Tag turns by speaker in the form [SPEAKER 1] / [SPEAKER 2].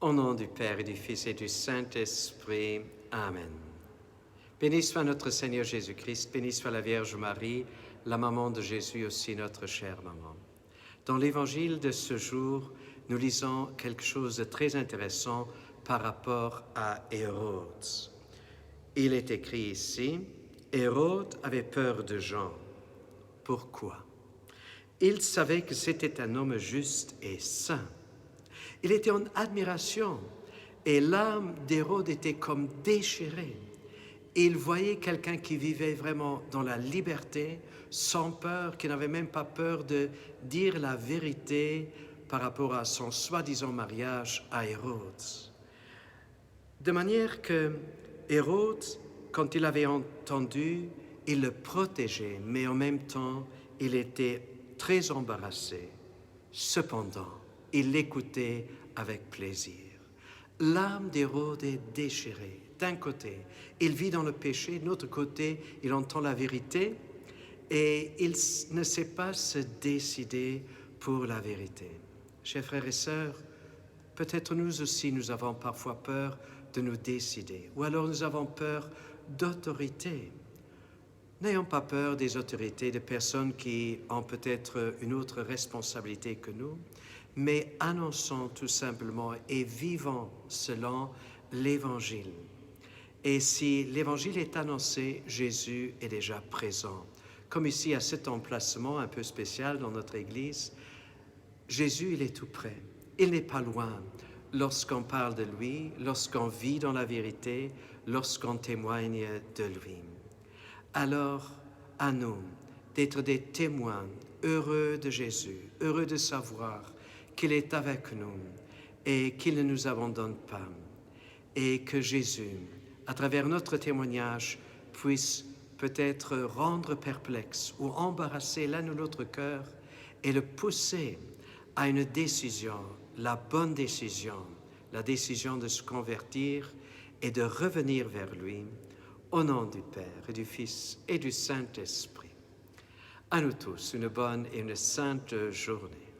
[SPEAKER 1] Au nom du Père et du Fils et du Saint-Esprit. Amen. Béni soit notre Seigneur Jésus-Christ, béni soit la Vierge Marie, la maman de Jésus, aussi notre chère maman. Dans l'évangile de ce jour, nous lisons quelque chose de très intéressant par rapport à Hérode. Il est écrit ici, Hérode avait peur de Jean. Pourquoi? Il savait que c'était un homme juste et saint. Il était en admiration et l'âme d'Hérode était comme déchirée. Il voyait quelqu'un qui vivait vraiment dans la liberté, sans peur, qui n'avait même pas peur de dire la vérité par rapport à son soi-disant mariage à Hérode. De manière que Hérode, quand il avait entendu, il le protégeait, mais en même temps, il était très embarrassé. Cependant, il l'écoutait avec plaisir. L'âme d'Hérode est déchirée. D'un côté, il vit dans le péché, de l'autre côté, il entend la vérité et il ne sait pas se décider pour la vérité. Chers frères et sœurs, peut-être nous aussi, nous avons parfois peur de nous décider, ou alors nous avons peur d'autorité. N'ayons pas peur des autorités, des personnes qui ont peut-être une autre responsabilité que nous, mais annonçons tout simplement et vivons selon l'Évangile. Et si l'Évangile est annoncé, Jésus est déjà présent. Comme ici, à cet emplacement un peu spécial dans notre Église, Jésus, il est tout près. Il n'est pas loin. Lorsqu'on parle de lui, lorsqu'on vit dans la vérité, lorsqu'on témoigne de lui. Alors, à nous d'être des témoins heureux de Jésus, heureux de savoir qu'il est avec nous et qu'il ne nous abandonne pas. Et que Jésus, à travers notre témoignage, puisse peut-être rendre perplexe ou embarrasser l'un ou l'autre cœur et le pousser à une décision, la bonne décision, la décision de se convertir et de revenir vers lui, au nom du Père et du Fils et du Saint-Esprit. À nous tous, une bonne et une sainte journée.